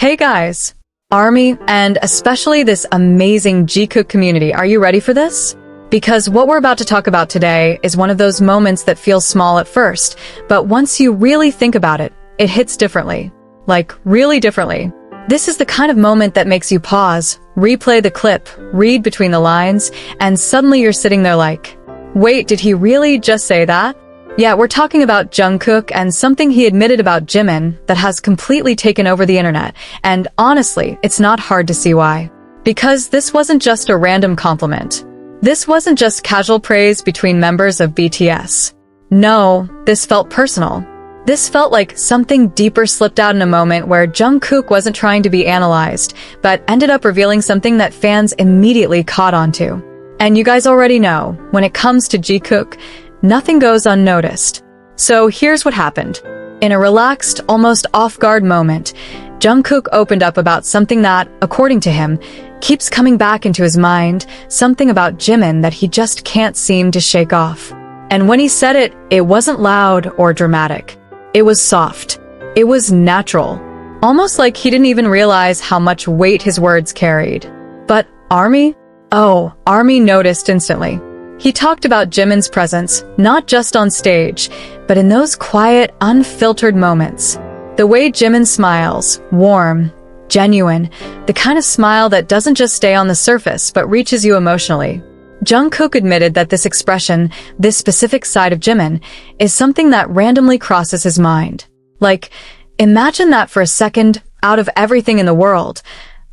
Hey guys, ARMY, and especially this amazing Jungkook community, are you ready for this? Because what we're about to talk about today is one of those moments that feels small at first, but once you really think about it, it hits differently. Like, really differently. This is the kind of moment that makes you pause, replay the clip, read between the lines, and suddenly you're sitting there like, wait, did he really just say that? Yeah, we're talking about Jungkook and something he admitted about Jimin that has completely taken over the internet, and honestly, it's not hard to see why. Because this wasn't just a random compliment. This wasn't just casual praise between members of BTS. No, this felt personal. This felt like something deeper slipped out in a moment where Jungkook wasn't trying to be analyzed, but ended up revealing something that fans immediately caught onto. And you guys already know, when it comes to Jungkook, nothing goes unnoticed. So here's what happened. In a relaxed, almost off-guard moment, Jungkook opened up about something that, according to him, keeps coming back into his mind, something about Jimin that he just can't seem to shake off. And when he said it, it wasn't loud or dramatic. It was soft. It was natural. Almost like he didn't even realize how much weight his words carried. But ARMY? Oh, ARMY noticed instantly. He talked about Jimin's presence, not just on stage, but in those quiet, unfiltered moments. The way Jimin smiles, warm, genuine, the kind of smile that doesn't just stay on the surface but reaches you emotionally. Jungkook admitted that this expression, this specific side of Jimin, is something that randomly crosses his mind. Like, imagine that for a second, out of everything in the world,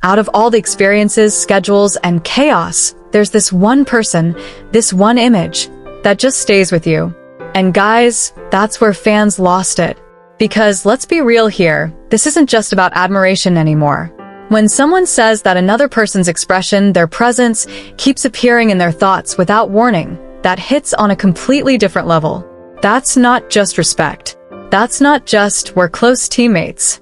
out of all the experiences, schedules, and chaos, there's this one person, this one image, that just stays with you. And guys, that's where fans lost it. Because let's be real here, this isn't just about admiration anymore. When someone says that another person's expression, their presence, keeps appearing in their thoughts without warning, that hits on a completely different level. That's not just respect. That's not just we're close teammates.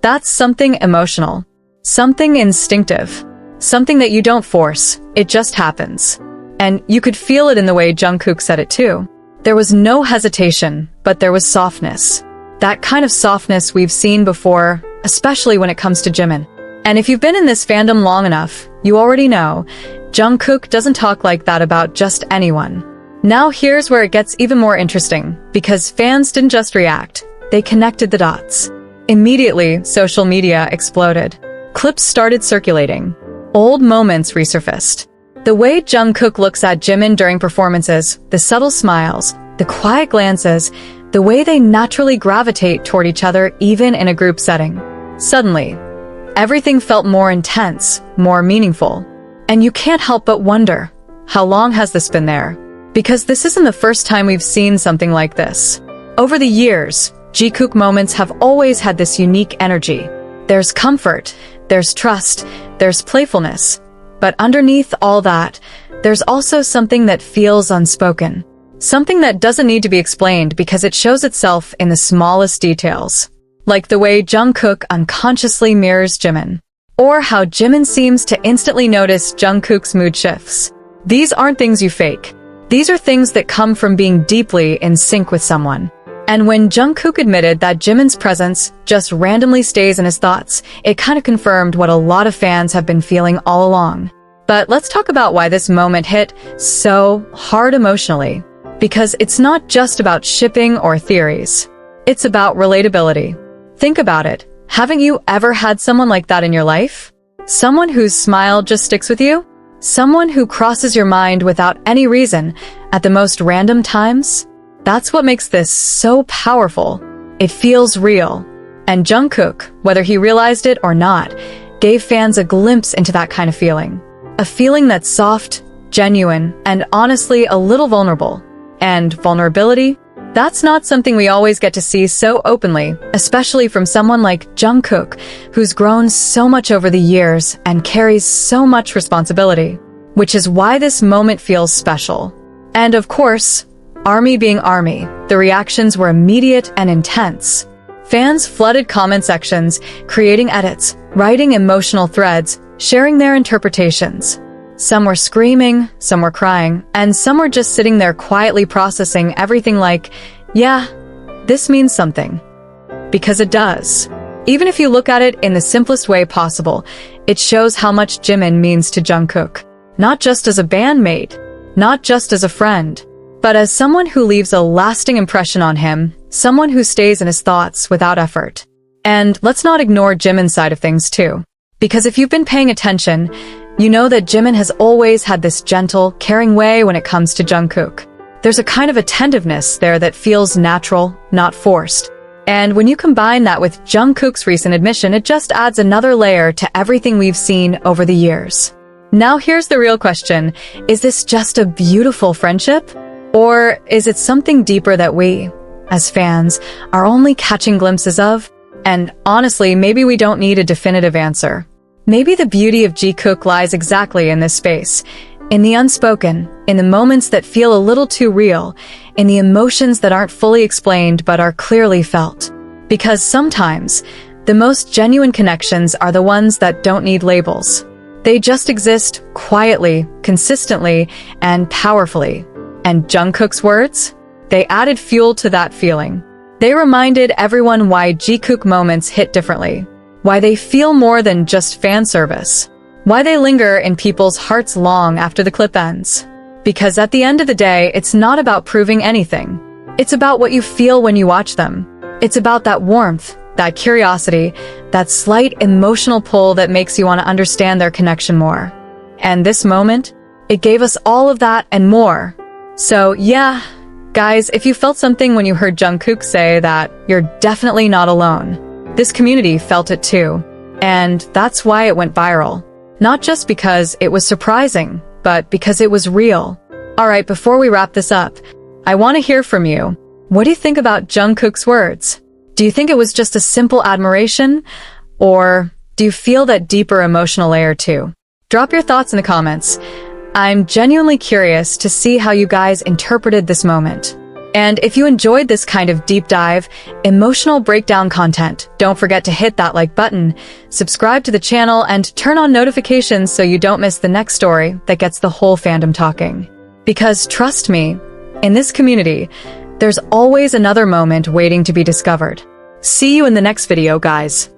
That's something emotional. Something instinctive. Something that you don't force, it just happens. And you could feel it in the way Jungkook said it too. There was no hesitation, but there was softness. That kind of softness we've seen before, especially when it comes to Jimin. And if you've been in this fandom long enough, you already know, Jungkook doesn't talk like that about just anyone. Now here's where it gets even more interesting, because fans didn't just react, they connected the dots. Immediately, social media exploded. Clips started circulating. Old moments resurfaced. The way Jungkook looks at Jimin during performances, the subtle smiles, the quiet glances, the way they naturally gravitate toward each other even in a group setting. Suddenly, everything felt more intense, more meaningful. And you can't help but wonder, how long has this been there? Because this isn't the first time we've seen something like this. Over the years, Jungkook moments have always had this unique energy. There's comfort, there's trust, there's playfulness. But underneath all that, there's also something that feels unspoken. Something that doesn't need to be explained because it shows itself in the smallest details. Like the way Jungkook unconsciously mirrors Jimin. Or how Jimin seems to instantly notice Jungkook's mood shifts. These aren't things you fake. These are things that come from being deeply in sync with someone. And when Jungkook admitted that Jimin's presence just randomly stays in his thoughts, it kind of confirmed what a lot of fans have been feeling all along. But let's talk about why this moment hit so hard emotionally. Because it's not just about shipping or theories. It's about relatability. Think about it. Haven't you ever had someone like that in your life? Someone whose smile just sticks with you? Someone who crosses your mind without any reason at the most random times? That's what makes this so powerful. It feels real. And Jungkook, whether he realized it or not, gave fans a glimpse into that kind of feeling. A feeling that's soft, genuine, and honestly a little vulnerable. And vulnerability? That's not something we always get to see so openly, especially from someone like Jungkook, who's grown so much over the years and carries so much responsibility. Which is why this moment feels special. And of course, ARMY being ARMY, the reactions were immediate and intense. Fans flooded comment sections, creating edits, writing emotional threads, sharing their interpretations. Some were screaming, some were crying, and some were just sitting there quietly processing everything like, yeah, this means something. Because it does. Even if you look at it in the simplest way possible, it shows how much Jimin means to Jungkook. Not just as a bandmate, not just as a friend, but as someone who leaves a lasting impression on him, someone who stays in his thoughts without effort. And let's not ignore Jimin's side of things too. Because if you've been paying attention, you know that Jimin has always had this gentle, caring way when it comes to Jungkook. There's a kind of attentiveness there that feels natural, not forced. And when you combine that with Jungkook's recent admission, it just adds another layer to everything we've seen over the years. Now here's the real question. Is this just a beautiful friendship? Or is it something deeper that we, as fans, are only catching glimpses of? And honestly, maybe we don't need a definitive answer. Maybe the beauty of Jungkook lies exactly in this space. In the unspoken, in the moments that feel a little too real, in the emotions that aren't fully explained but are clearly felt. Because sometimes, the most genuine connections are the ones that don't need labels. They just exist quietly, consistently, and powerfully. And Jungkook's words? They added fuel to that feeling. They reminded everyone why Jungkook moments hit differently. Why they feel more than just fan service. Why they linger in people's hearts long after the clip ends. Because at the end of the day, it's not about proving anything. It's about what you feel when you watch them. It's about that warmth, that curiosity, that slight emotional pull that makes you want to understand their connection more. And this moment, it gave us all of that and more. So yeah, guys, if you felt something when you heard Jungkook say that, you're definitely not alone. This community felt it too. And that's why it went viral. Not just because it was surprising, but because it was real. Alright, before we wrap this up, I want to hear from you. What do you think about Jungkook's words? Do you think it was just a simple admiration? Or do you feel that deeper emotional layer too? Drop your thoughts in the comments. I'm genuinely curious to see how you guys interpreted this moment. And if you enjoyed this kind of deep dive, emotional breakdown content, don't forget to hit that like button, subscribe to the channel, and turn on notifications so you don't miss the next story that gets the whole fandom talking. Because trust me, in this community, there's always another moment waiting to be discovered. See you in the next video, guys.